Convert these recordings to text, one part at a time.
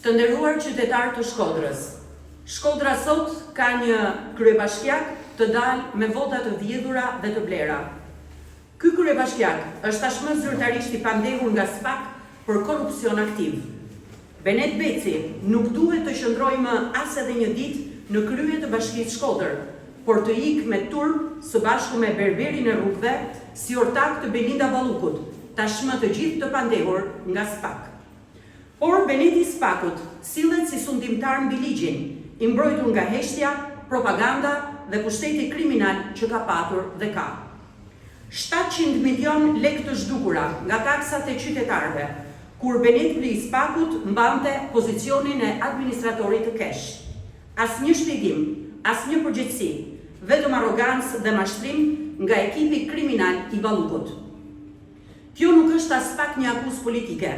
Të nderuar qytetarë të Shkodrës, Shkodra sot ka një kryebashkiak të dalë me vota të vjedhura dhe të blera. Ky kryebashkiak është tashmë zyrtarisht i pandehur nga SPAK për korrupsion aktiv. Benet Beci nuk duhet të qëndrojë më as edhe një ditë në krye të Bashkisë Shkodër, por të ikë me turp së bashku me berberin e rrugëve si ortak të Belinda Ballukut, tashmë të gjithë të pandehur nga SPAK. Por Beneti SPAK-ut sillet si sundimtar mbi ligjin, i mbrojtur nga heshtja, propaganda dhe pushteti kriminal që ka patur dhe ka. 700 milion lekë të zhdukura nga taksat e qytetarëve, kur Beneti i SPAK-ut mbante pozicionin e administratorit të kesh. Asnjë shpjegim, asnjë përgjegjësi, vetëm arrogancë dhe mashtrim nga ekipi kriminal i Ballukut. Kjo nuk është as pak një akuzë politike,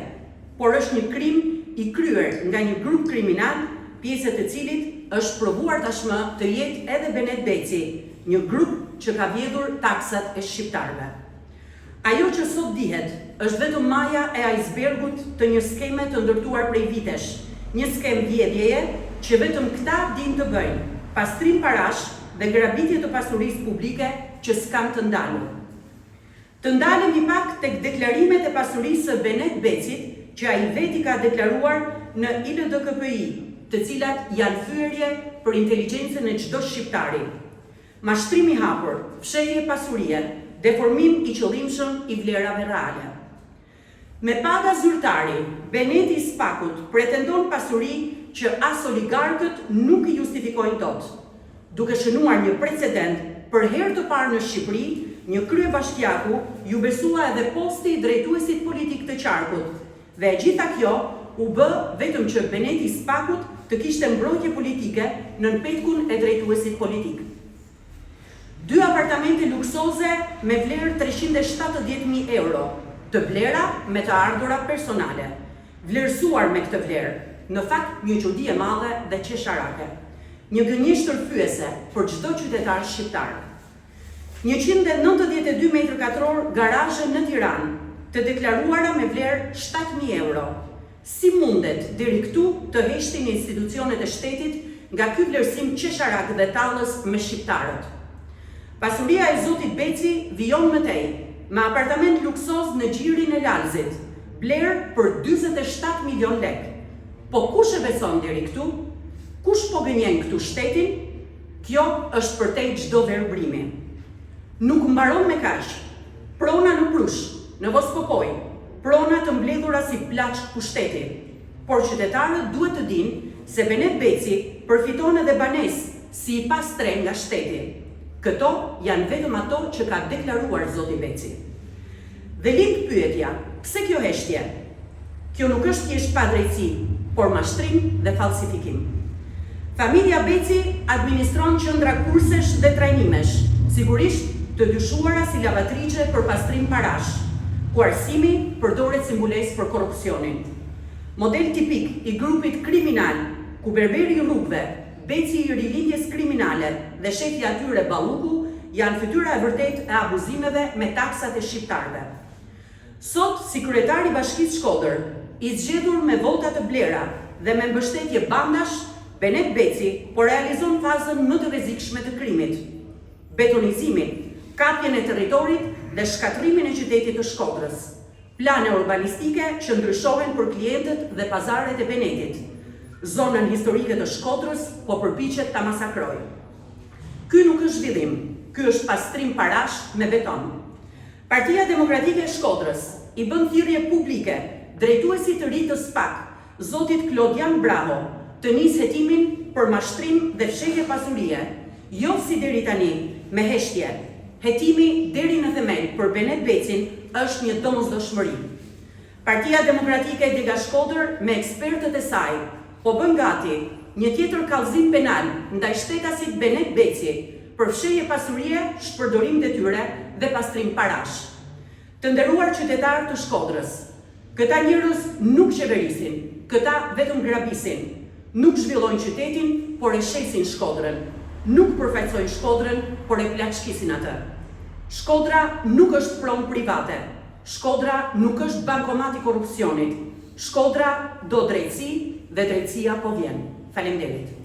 por është një krim i kryer nga një grup kriminal, pjesë të cilit është provuar tashmë të jetë edhe Benet Beci, një grup që ka vjedhur taksat e shqiptarëve. Ajo që sot dihet është vetëm maja e icebergut të një skeme të ndërtuar prej vitesh, një skem vjedhjeje që vetëm këta din të bëjnë, pastrim parash dhe grabitje të pasurisë publike që s'kan të ndalur. Të ndalemi pak tek deklarimet e pasurisë së Benet Becit, që ai veti ka deklaruar në ILDKPI, të cilat janë thyerje për inteligjencën e çdo shqiptari. Mashtrim i hapur, fshehje pasurie, deformim i qëllimshëm i vlerave reale. Me paga zyrtari, Beneti i SPAK-ut pretendon pasuri që as oligarkët nuk i justifikojnë dot, duke shënuar një precedent për herë të parë në Shqipëri, një kryebashkiaku ju besua edhe posti i drejtuesit politik të qarkut, dhe e gjitha kjo u bë vetëm që Beneti i SPAK-ut të kishte mbrojtje politike nën petkun e drejtuesit politik. 2 apartamente luksoze me vlerë 370.000 euro, të blera me të ardhura personale, vlerësuar me këtë vlerë, në fakt një çudi e madhe dhe qesharake, një gënjeshtër fyese për çdo qytetar shqiptar. 192 metrë katror garazhe në Tiranë, të deklaruara me vlerë 7.000 euro. Si mundet deri këtu të heshtin institucionet e shtetit nga ky vlerësim qesharak dhe tallës me shqiptarët? Pasuria e zotit Beci vijon më tej, me apartament luksoz në gjirin e Lalzit, blerë për 47 milion lekë. Po kush e beson deri këtu? Kush po gënjen këtu shtetin? Kjo është përtej çdo verbrimi. Nuk mbaron me kaq. Prona në Prush, në Voskopoj, prona të mbledhura si plaç pushteti. Por qytetarët duhet të dinë se Benet Beci përfiton edhe banesë si i pastre nga shteti. Këto janë vetëm ato që ka deklaruar zoti Beci. Dhe lind pyetja, pse kjo heshtje? Kjo nuk është thjesht padrejtësi, por mashtrim dhe falsifikim. Familja Beci administron qendra kursesh dhe trajnimesh, sigurisht të dyshuara si lavatriçe për pastrim parash, ku arsimi përdoret si mbulesë për korrupsionin. Model tipik i grupit kriminal, ku berberi i rrugëve, Beci i rilindjes kriminale dhe shefi i atyre Balluku janë fytyra e vërtetë e abuzimeve me taksat e shqiptarëve. Sot, si kryetari i Bashkisë Shkodër, i zgjedhur me vota të blera dhe me mbështetje bandash, Benet Beci po realizon fazën më të rrezikshme të krimit: betonizimin, kapjen e territorit dhe shkatrimin e qytetit të Shkodrës. Plane urbanistike që ndryshohen për klientët dhe pazaret e Benetit. Zonën historike të Shkodrës po përpiqet ta masakrojë. Ky nuk është zhvillim, ky është pastrim parash me beton. Partia Demokratike e Shkodrës i bën thirrje publike drejtuesit të ri të SPAK, zotit Klodian Bravo, të nisë hetimin për mashtrim dhe fshehje pasurie, jo si deri tani me heshtje. Hetimi deri në themel për Benet Becin është një domosdoshmëri. Partia Demokratike e Dega Shkodër me ekspertët e saj po bën gati një tjetër kallëzim penal ndaj shtetasit Benet Beci për fshehje pasurie, shpërdorim detyre dhe pastrim parash. Të nderuar qytetarë të Shkodrës, këta njerëz nuk qeverisin, këta vetëm grabisin, nuk zhvillojnë qytetin, por e shesin Shkodrën, nuk përfaqësojnë Shkodrën, por e plaçkisin atë. Shkodra nuk është pronë private, Shkodra nuk është bankomat i korrupsionit, Shkodra do drejtësi dhe drejtësia po vjen. Faleminderit.